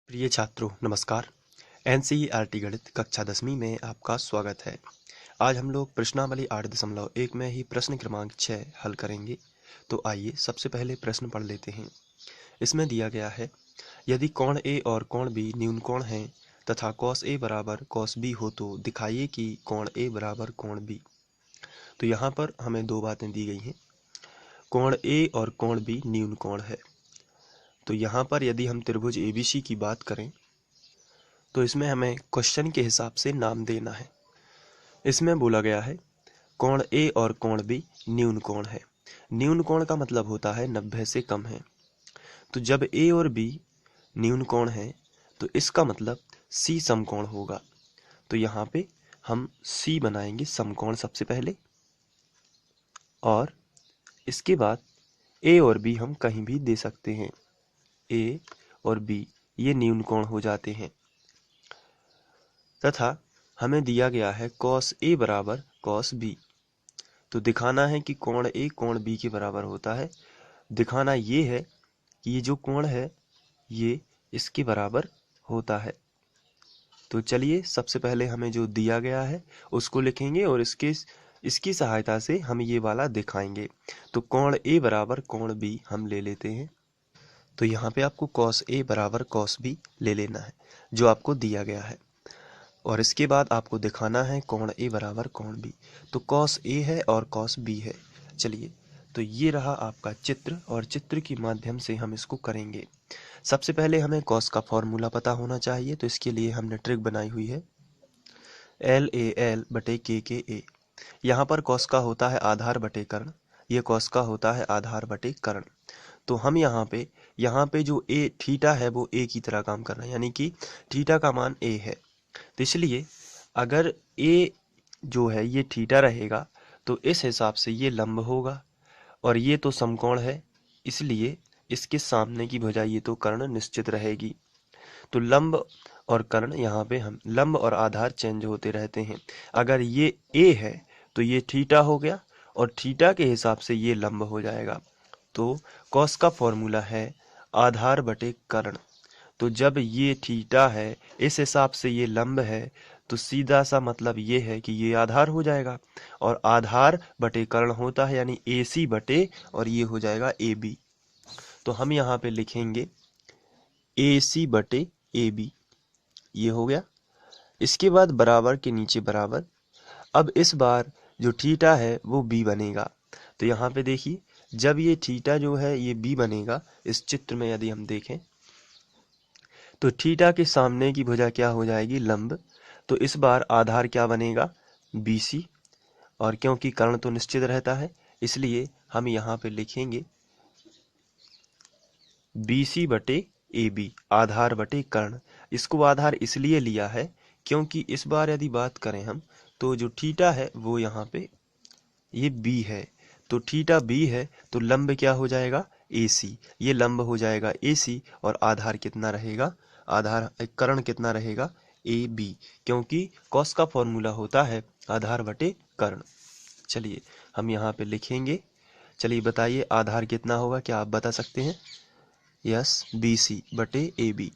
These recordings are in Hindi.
प्रिय छात्रों नमस्कार। एनसीईआरटी गणित कक्षा 10वीं में आपका स्वागत है। आज हम लोग प्रश्नावली 8.1 में ही प्रश्न क्रमांक 6 हल करेंगे। तो आइए सबसे पहले प्रश्न पढ़ लेते हैं। इसमें दिया गया है, यदि कोण ए और कोण बी न्यून कोण हैं तथा कॉस ए बराबर कॉस बी हो तो दिखाइए कि कोण ए बराबर कोण बी। तो यहाँ पर हमें दो बातें दी गई हैं। कोण ए और कोण बी न्यून कोण है। तो यहाँ पर यदि हम त्रिभुज एबीसी की बात करें तो इसमें हमें क्वेश्चन के हिसाब से नाम देना है। इसमें बोला गया है कोण ए और कोण बी न्यून कोण है। न्यून कोण का मतलब होता है 90 से कम है। तो जब ए और बी न्यून कोण है तो इसका मतलब सी समकोण होगा। तो यहाँ पे हम सी बनाएंगे समकोण सबसे पहले, और इसके बाद ए और बी हम कहीं भी दे सकते हैं। ए और बी ये न्यून कोण हो जाते हैं। तथा हमें दिया गया है कॉस ए बराबर कॉस बी। तो दिखाना है कि कोण ए कोण बी के बराबर होता है। दिखाना ये है कि ये जो कोण है ये इसके बराबर होता है। तो चलिए सबसे पहले हमें जो दिया गया है उसको लिखेंगे और इसकी सहायता से हम ये वाला दिखाएंगे। तो कोण ए बराबर कोण बी हम ले लेते हैं। तो यहाँ पे आपको कॉस ए बराबर कॉस बी ले लेना है जो आपको दिया गया है, और इसके बाद आपको दिखाना है कोण ए बराबर कोण बी। तो कॉस ए है और कॉस बी है। चलिए, तो ये रहा आपका चित्र, और चित्र के माध्यम से हम इसको करेंगे। सबसे पहले हमें कॉस का फॉर्मूला पता होना चाहिए। तो इसके लिए हमने ट्रिक बनाई हुई है एल ए एल बटे के ए। यहाँ पर कॉस का होता है आधार बटे कर्ण, ये कॉस का होता है आधार बटे कर्ण। तो हम यहाँ पे जो ए थीटा है वो ए की तरह काम कर रहे हैं, यानी कि थीटा का मान ए है। तो इसलिए अगर ए जो है ये थीटा रहेगा तो इस हिसाब से ये लंब होगा, और ये तो समकोण है इसलिए इसके सामने की भुजा ये तो कर्ण निश्चित रहेगी। तो लंब और कर्ण यहाँ पे हम लंब और आधार चेंज होते रहते हैं। अगर ये ए है तो ये थीटा हो गया, और थीटा के हिसाब से ये लंब हो जाएगा। तो कॉस का फॉर्मूला है आधार बटे कर्ण। तो जब ये थीटा है इस हिसाब से ये लंब है, तो सीधा सा मतलब ये है कि ये आधार हो जाएगा, और आधार बटे कर्ण होता है यानी ए सी बटे, और ये हो जाएगा ए बी। तो हम यहाँ पे लिखेंगे ए सी बटे ए बी, ये हो गया। इसके बाद बराबर के नीचे बराबर। अब इस बार जो थीटा है वो बी बनेगा। तो यहाँ पे देखिए, जब ये थीटा जो है ये बी बनेगा, इस चित्र में यदि हम देखें तो थीटा के सामने की भुजा क्या हो जाएगी, लंब। तो इस बार आधार क्या बनेगा, BC, और क्योंकि कर्ण तो निश्चित रहता है इसलिए हम यहाँ पे लिखेंगे BC बटे AB, आधार बटे कर्ण। इसको आधार इसलिए लिया है क्योंकि इस बार यदि बात करें हम तो जो थीटा है वो यहाँ पे ये B है। तो थीटा B है तो लंब क्या हो जाएगा, AC। ये लंब हो जाएगा AC, और आधार कितना रहेगा, आधार कर्ण कितना रहेगा, AB, क्योंकि कॉस का फॉर्मूला होता है आधार बटे कर्ण। चलिए हम यहाँ पे लिखेंगे। चलिए बताइए आधार कितना होगा, क्या आप बता सकते हैं। यस, BC बटे AB,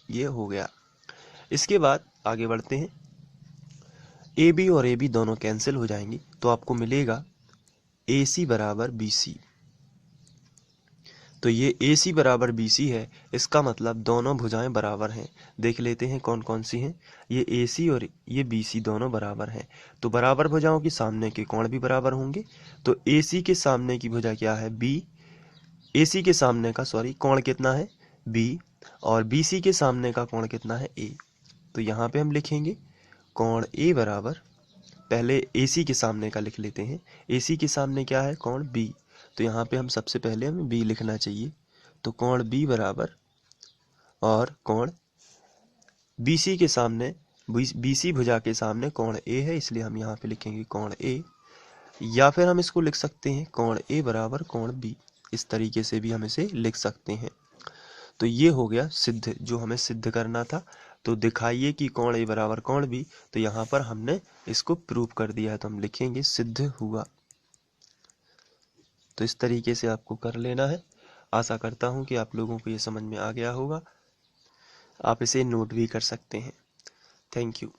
ये हो गया। इसके बाद आगे बढ़ते हैं। AB और AB दोनों कैंसिल हो जाएंगी तो आपको मिलेगा AC बराबर BC। तो ये AC बराबर BC है, इसका मतलब दोनों भुजाएं बराबर हैं। देख लेते हैं कौन कौन सी हैं। ये AC और ये BC दोनों बराबर हैं। तो बराबर भुजाओं के सामने के कोण भी बराबर होंगे। तो AC के सामने की भुजा क्या है, B। AC के सामने का कोण कितना है, B, और BC के सामने का कोण कितना है, A। तो यहाँ पे हम लिखेंगे कोण A बराबर, पहले AC के सामने का लिख लेते हैं। AC के सामने क्या है, कोण B। तो यहाँ पे हम सबसे पहले हमें B लिखना चाहिए। तो कोण B बराबर, और कोण BC के सामने BC भुजा के सामने कोण A है इसलिए हम यहाँ पे लिखेंगे कोण A, या फिर हम इसको लिख सकते हैं कोण A बराबर कोण B। इस तरीके से भी हम इसे लिख सकते हैं। तो ये हो गया सिद्ध, जो हमें सिद्ध करना था। तो दिखाइए कि कोण A बराबर कोण B। तो यहाँ पर हमने इसको प्रूव कर दिया है, तो हम लिखेंगे सिद्ध हुआ। तो इस तरीके से आपको कर लेना है। आशा करता हूँ कि आप लोगों को ये समझ में आ गया होगा। आप इसे नोट भी कर सकते हैं। Thank you.